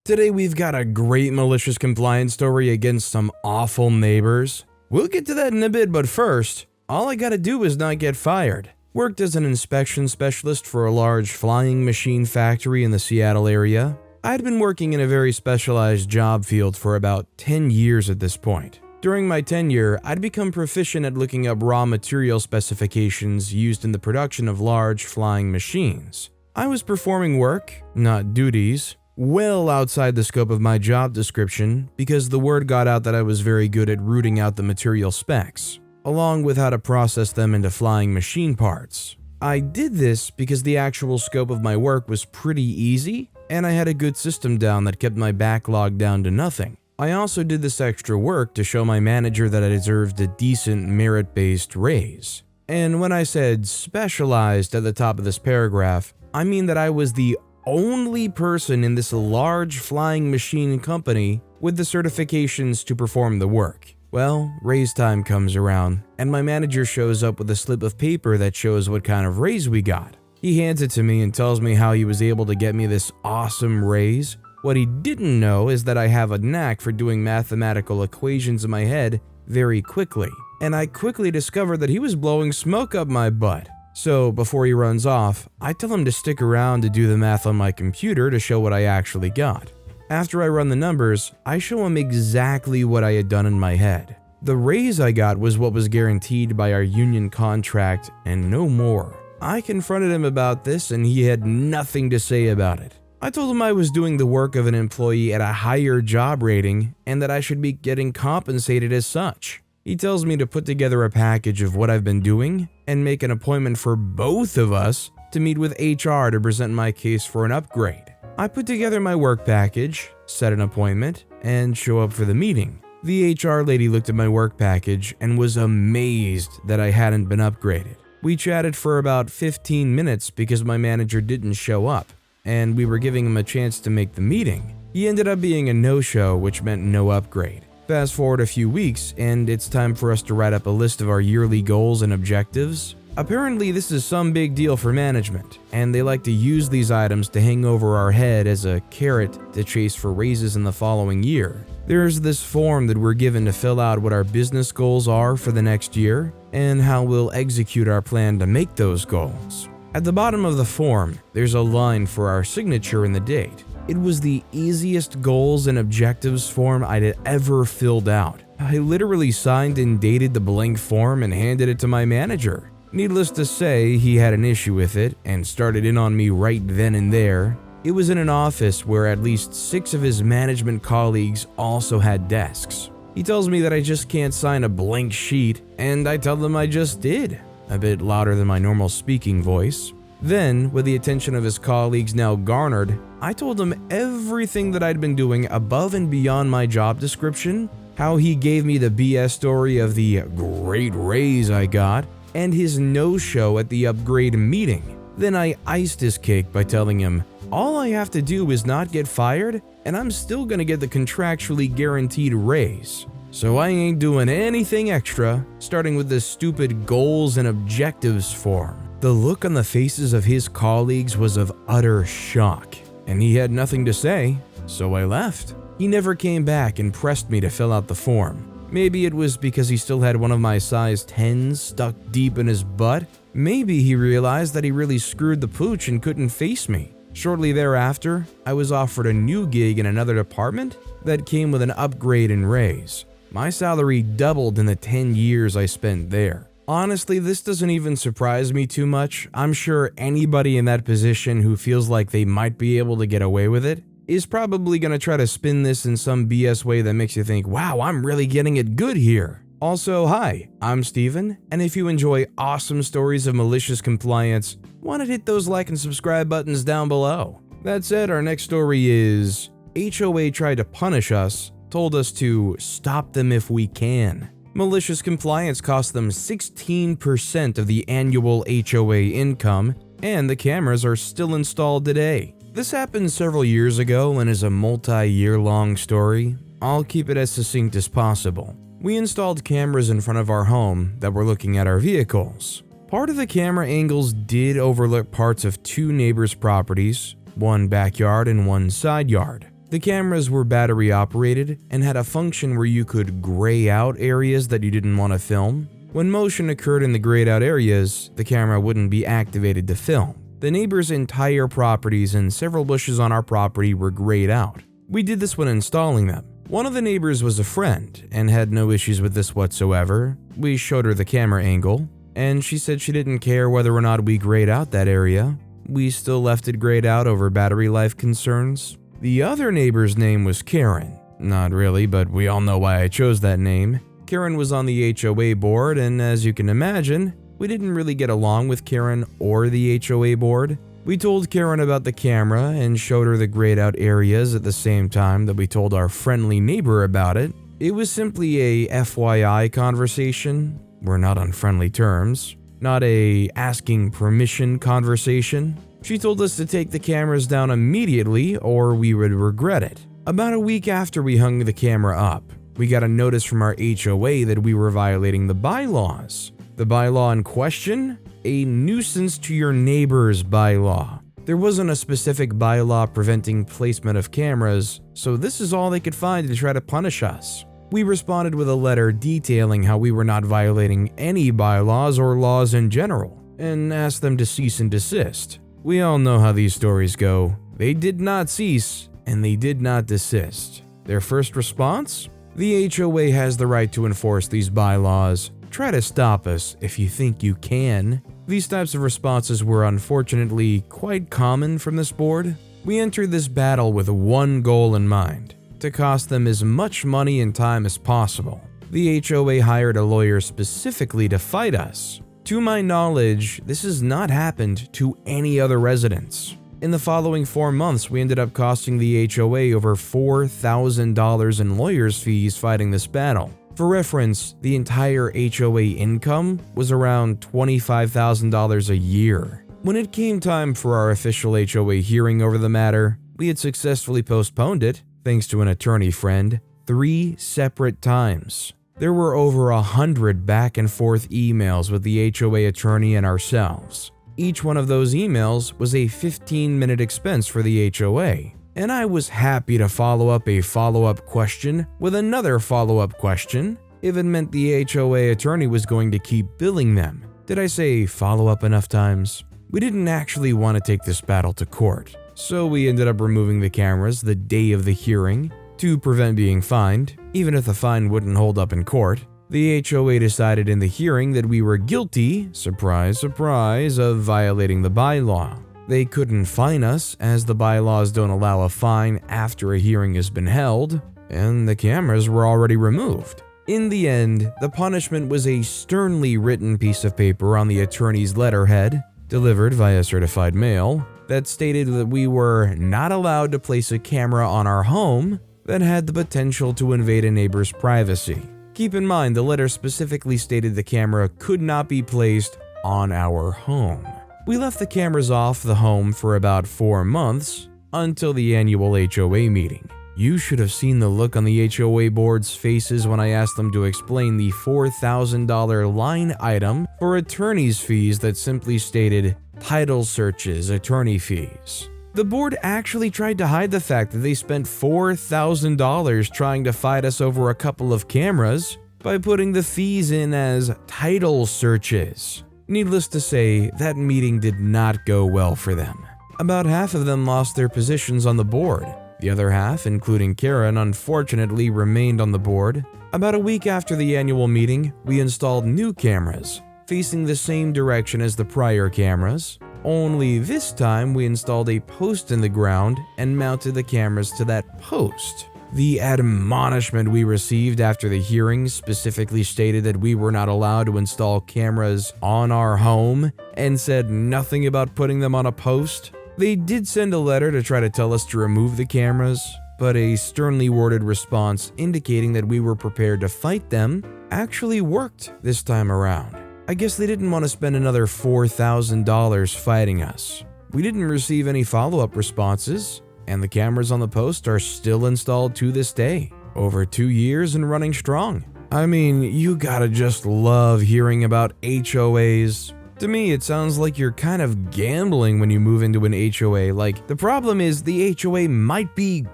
Today we've got a great malicious compliance story against some awful neighbors. We'll get to that in a bit, but first, all I gotta do is not get fired. Worked as an inspection specialist for a large flying machine factory in the Seattle area. I'd been working in a very specialized job field for about 10 years at this point. During my tenure, I'd become proficient at looking up raw material specifications used in the production of large flying machines. I was performing work, not duties, well outside the scope of my job description because the word got out that I was very good at rooting out the material specs, along with how to process them into flying machine parts. I did this because the actual scope of my work was pretty easy, and I had a good system down that kept my backlog down to nothing. I also did this extra work to show my manager that I deserved a decent merit-based raise. And when I said specialized at the top of this paragraph, I mean that I was the only person in this large flying machine company with the certifications to perform the work. Well, raise time comes around, and my manager shows up with a slip of paper that shows what kind of raise we got. He hands it to me and tells me how he was able to get me this awesome raise. What he didn't know is that I have a knack for doing mathematical equations in my head very quickly, and I quickly discovered that he was blowing smoke up my butt. So before he runs off, I tell him to stick around to do the math on my computer to show what I actually got. After I run the numbers, I show him exactly what I had done in my head. The raise I got was what was guaranteed by our union contract and no more. I confronted him about this and he had nothing to say about it. I told him I was doing the work of an employee at a higher job rating and that I should be getting compensated as such. He tells me to put together a package of what I've been doing and make an appointment for both of us to meet with HR to present my case for an upgrade. I put together my work package, set an appointment, and show up for the meeting. The HR lady looked at my work package and was amazed that I hadn't been upgraded. We chatted for about 15 minutes because my manager didn't show up, and we were giving him a chance to make the meeting. He ended up being a no-show, which meant no upgrade. Fast forward a few weeks, and it's time for us to write up a list of our yearly goals and objectives. Apparently, this is some big deal for management, and they like to use these items to hang over our head as a carrot to chase for raises in the following year. There's this form that we're given to fill out what our business goals are for the next year, and how we'll execute our plan to make those goals. At the bottom of the form, there's a line for our signature and the date. It was the easiest goals and objectives form I'd ever filled out. I literally signed and dated the blank form and handed it to my manager. Needless to say, he had an issue with it and started in on me right then and there. It was in an office where at least 6 of his management colleagues also had desks. He tells me that I just can't sign a blank sheet, and I tell them I just did, a bit louder than my normal speaking voice. Then, with the attention of his colleagues now garnered, I told him everything that I'd been doing above and beyond my job description, how he gave me the BS story of the great raise I got, and his no-show at the upgrade meeting. Then I iced his cake by telling him, all I have to do is not get fired, and I'm still gonna get the contractually guaranteed raise. So I ain't doing anything extra, starting with this stupid goals and objectives form. The look on the faces of his colleagues was of utter shock, and he had nothing to say, so I left. He never came back and pressed me to fill out the form. Maybe it was because he still had one of my size 10s stuck deep in his butt. Maybe he realized that he really screwed the pooch and couldn't face me. Shortly thereafter, I was offered a new gig in another department that came with an upgrade and raise. My salary doubled in the 10 years I spent there. Honestly, this doesn't even surprise me too much. I'm sure anybody in that position who feels like they might be able to get away with it is probably going to try to spin this in some BS way that makes you think, wow, I'm really getting it good here. Also, hi, I'm Steven, and if you enjoy awesome stories of malicious compliance, why not hit those like and subscribe buttons down below? That said, our next story is HOA tried to punish us, told us to stop them if we can. Malicious compliance cost them 16% of the annual HOA income, and the cameras are still installed today. This happened several years ago and is a multi-year-long story. I'll keep it as succinct as possible. We installed cameras in front of our home that were looking at our vehicles. Part of the camera angles did overlook parts of 2 neighbors' properties, one backyard and one side yard. The cameras were battery operated and had a function where you could gray out areas that you didn't want to film. When motion occurred in the grayed out areas, the camera wouldn't be activated to film. The neighbor's entire properties and several bushes on our property were grayed out. We did this when installing them. One of the neighbors was a friend and had no issues with this whatsoever. We showed her the camera angle, and she said she didn't care whether or not we grayed out that area. We still left it grayed out over battery life concerns. The other neighbor's name was Karen. Not really, but we all know why I chose that name. Karen was on the HOA board, and as you can imagine, we didn't really get along with Karen or the HOA board. We told Karen about the camera and showed her the grayed out areas at the same time that we told our friendly neighbor about it. It was simply a FYI conversation. We're not on friendly terms. Not a asking permission conversation. She told us to take the cameras down immediately or we would regret it. About a week after we hung the camera up, we got a notice from our HOA that we were violating the bylaws. The bylaw in question? A nuisance to your neighbors bylaw. There wasn't a specific bylaw preventing placement of cameras, so this is all they could find to try to punish us. We responded with a letter detailing how we were not violating any bylaws or laws in general, and asked them to cease and desist. We all know how these stories go. They did not cease, and they did not desist. Their first response? The HOA has the right to enforce these bylaws. Try to stop us if you think you can. These types of responses were unfortunately quite common from this board. We entered this battle with one goal in mind: to cost them as much money and time as possible. The HOA hired a lawyer specifically to fight us. To my knowledge, this has not happened to any other residents. In the following 4 months, we ended up costing the HOA over $4,000 in lawyers' fees fighting this battle. For reference, the entire HOA income was around $25,000 a year. When it came time for our official HOA hearing over the matter, we had successfully postponed it, thanks to an attorney friend, 3 separate times. There were over 100 back and forth emails with the HOA attorney and ourselves. Each one of those emails was a 15-minute expense for the HOA. And I was happy to follow up a follow-up question with another follow-up question if it meant the HOA attorney was going to keep billing them. Did I say follow up enough times? We didn't actually want to take this battle to court, so we ended up removing the cameras the day of the hearing to prevent being fined, even if the fine wouldn't hold up in court. The HOA decided in the hearing that we were guilty, surprise, surprise, of violating the bylaw. They couldn't fine us, as the bylaws don't allow a fine after a hearing has been held, and the cameras were already removed. In the end, the punishment was a sternly written piece of paper on the attorney's letterhead, delivered via certified mail, that stated that we were not allowed to place a camera on our home that had the potential to invade a neighbor's privacy. Keep in mind, the letter specifically stated the camera could not be placed on our home. We left the cameras off the home for about 4 months, until the annual HOA meeting. You should have seen the look on the HOA board's faces when I asked them to explain the $4,000 line item for attorney's fees that simply stated, title searches, attorney fees. The board actually tried to hide the fact that they spent $4,000 trying to fight us over a couple of cameras by putting the fees in as title searches. Needless to say, that meeting did not go well for them. About half of them lost their positions on the board. The other half, including Karen, unfortunately remained on the board. About a week after the annual meeting, we installed new cameras, facing the same direction as the prior cameras. Only this time, we installed a post in the ground and mounted the cameras to that post. The admonishment we received after the hearing specifically stated that we were not allowed to install cameras on our home and said nothing about putting them on a post. They did send a letter to try to tell us to remove the cameras, but a sternly worded response indicating that we were prepared to fight them actually worked this time around. I guess they didn't want to spend another $4,000 fighting us. We didn't receive any follow-up responses, and the cameras on the post are still installed to this day, over 2 years and running strong. I mean, you gotta just love hearing about HOAs. To me, it sounds like you're kind of gambling when you move into an HOA. Like, the problem is the HOA might be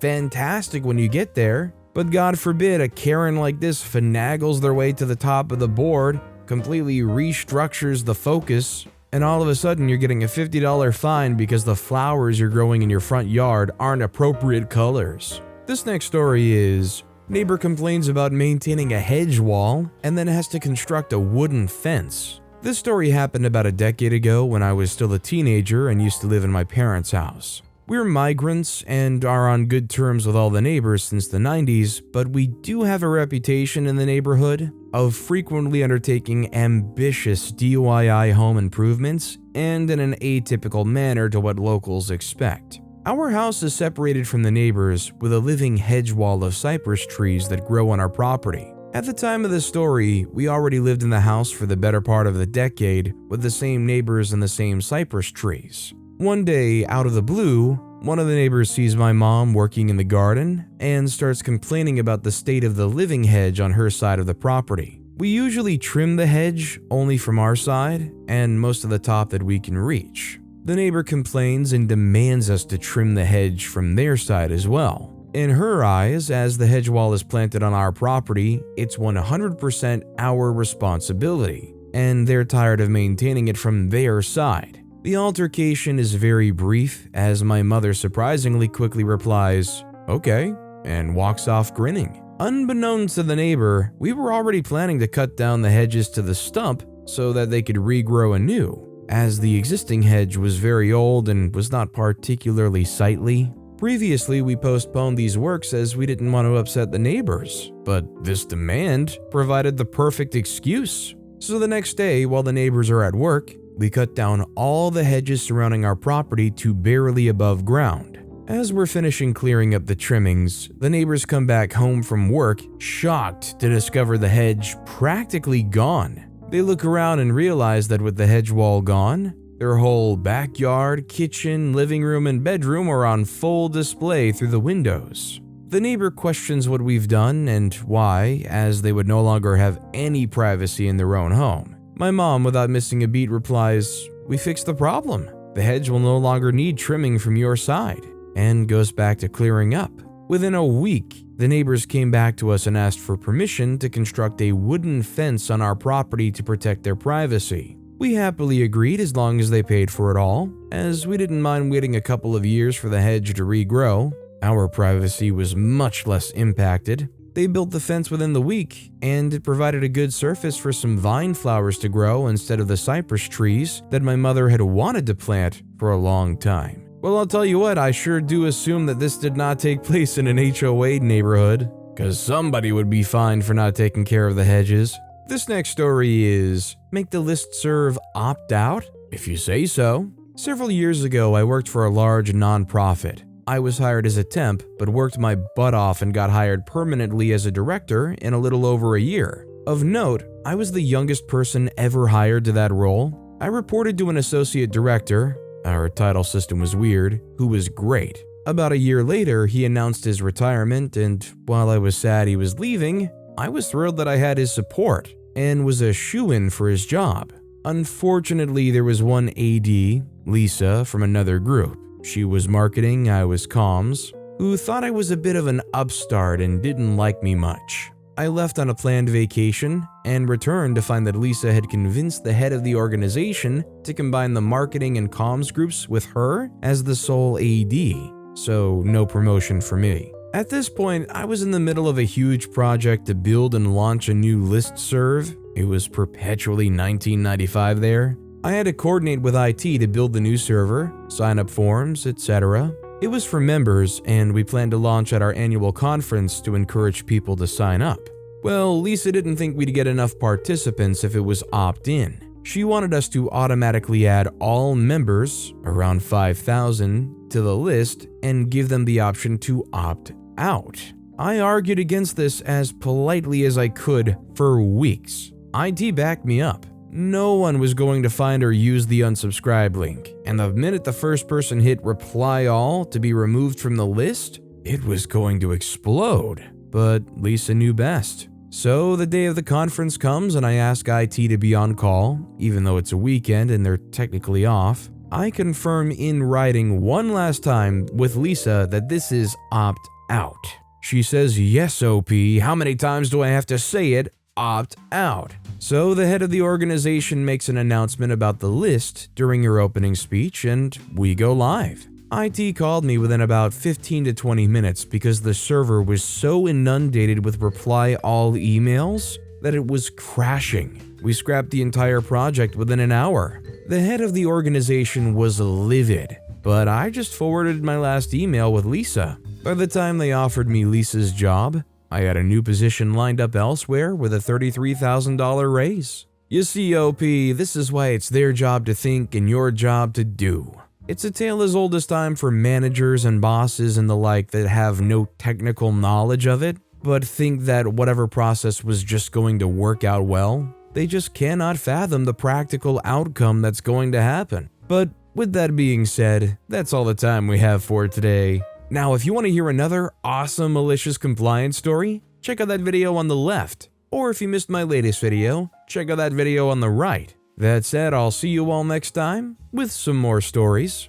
fantastic when you get there, but God forbid a Karen like this finagles their way to the top of the board, completely restructures the focus, and all of a sudden you're getting a $50 fine because the flowers you're growing in your front yard aren't appropriate colors. This next story is: neighbor complains about maintaining a hedge wall and then has to construct a wooden fence. This story happened about a decade ago when I was still a teenager and used to live in my parents' house. We're migrants and are on good terms with all the neighbors since the 90s, but we do have a reputation in the neighborhood of frequently undertaking ambitious DIY home improvements and in an atypical manner to what locals expect. Our house is separated from the neighbors with a living hedge wall of cypress trees that grow on our property. At the time of this story, we already lived in the house for the better part of the decade with the same neighbors and the same cypress trees. One day, out of the blue, one of the neighbors sees my mom working in the garden and starts complaining about the state of the living hedge on her side of the property. We usually trim the hedge only from our side and most of the top that we can reach. The neighbor complains and demands us to trim the hedge from their side as well. In her eyes, as the hedge wall is planted on our property, it's 100% our responsibility, and they're tired of maintaining it from their side. The altercation is very brief, as my mother surprisingly quickly replies, "Okay," and walks off grinning. Unbeknownst to the neighbor, we were already planning to cut down the hedges to the stump so that they could regrow anew, as the existing hedge was very old and was not particularly sightly. Previously, we postponed these works as we didn't want to upset the neighbors, but this demand provided the perfect excuse. So the next day, while the neighbors are at work, we cut down all the hedges surrounding our property to barely above ground. As we're finishing clearing up the trimmings, the neighbors come back home from work, shocked to discover the hedge practically gone. They look around and realize that with the hedge wall gone, their whole backyard, kitchen, living room, and bedroom are on full display through the windows. The neighbor questions what we've done and why, as they would no longer have any privacy in their own home. My mom, without missing a beat, replies, "We fixed the problem. The hedge will no longer need trimming from your side," and goes back to clearing up. Within a week, the neighbors came back to us and asked for permission to construct a wooden fence on our property to protect their privacy. We happily agreed as long as they paid for it all, as we didn't mind waiting a couple of years for the hedge to regrow. Our privacy was much less impacted. They built the fence within the week, and it provided a good surface for some vine flowers to grow instead of the cypress trees that my mother had wanted to plant for a long time. Well, I'll tell you what, I sure do assume that this did not take place in an HOA neighborhood, because somebody would be fined for not taking care of the hedges. This next story is: make the listserv opt out? If you say so. Several years ago, I worked for a large nonprofit. I was hired as a temp, but worked my butt off and got hired permanently as a director in a little over a year. Of note, I was the youngest person ever hired to that role. I reported to an associate director, our title system was weird, who was great. About a year later, he announced his retirement, and while I was sad he was leaving, I was thrilled that I had his support and was a shoo-in for his job. Unfortunately, there was one AD, Lisa, from another group. She was marketing, I was comms, who thought I was a bit of an upstart and didn't like me much. I left on a planned vacation and returned to find that Lisa had convinced the head of the organization to combine the marketing and comms groups with her as the sole AD, so no promotion for me. At this point, I was in the middle of a huge project to build and launch a new listserv. It was perpetually 1995 there. I had to coordinate with IT to build the new server, sign up forms, etc. It was for members, and we planned to launch at our annual conference to encourage people to sign up. Well, Lisa didn't think we'd get enough participants if it was opt-in. She wanted us to automatically add all members, around 5,000, to the list and give them the option to opt out. I argued against this as politely as I could for weeks. IT backed me up. No one was going to find or use the unsubscribe link, and the minute the first person hit reply all to be removed from the list, it was going to explode. But Lisa knew best. So the day of the conference comes and I ask IT to be on call, even though it's a weekend and they're technically off. I confirm in writing one last time with Lisa that this is opt out. She says, yes, OP, how many times do I have to say it? Opt out. So the head of the organization makes an announcement about the list during her opening speech, and we go live. IT called me within about 15 to 20 minutes because the server was so inundated with reply all emails that it was crashing. We scrapped the entire project within an hour. The head of the organization was livid, but I just forwarded my last email with Lisa. By the time they offered me Lisa's job, I had a new position lined up elsewhere with a $33,000 raise. You see, OP, this is why it's their job to think and your job to do. It's a tale as old as time for managers and bosses and the like that have no technical knowledge of it, but think that whatever process was just going to work out well. They just cannot fathom the practical outcome that's going to happen. But with that being said, that's all the time we have for today. Now, if you want to hear another awesome malicious compliance story, check out that video on the left. Or if you missed my latest video, check out that video on the right. That said, I'll see you all next time with some more stories.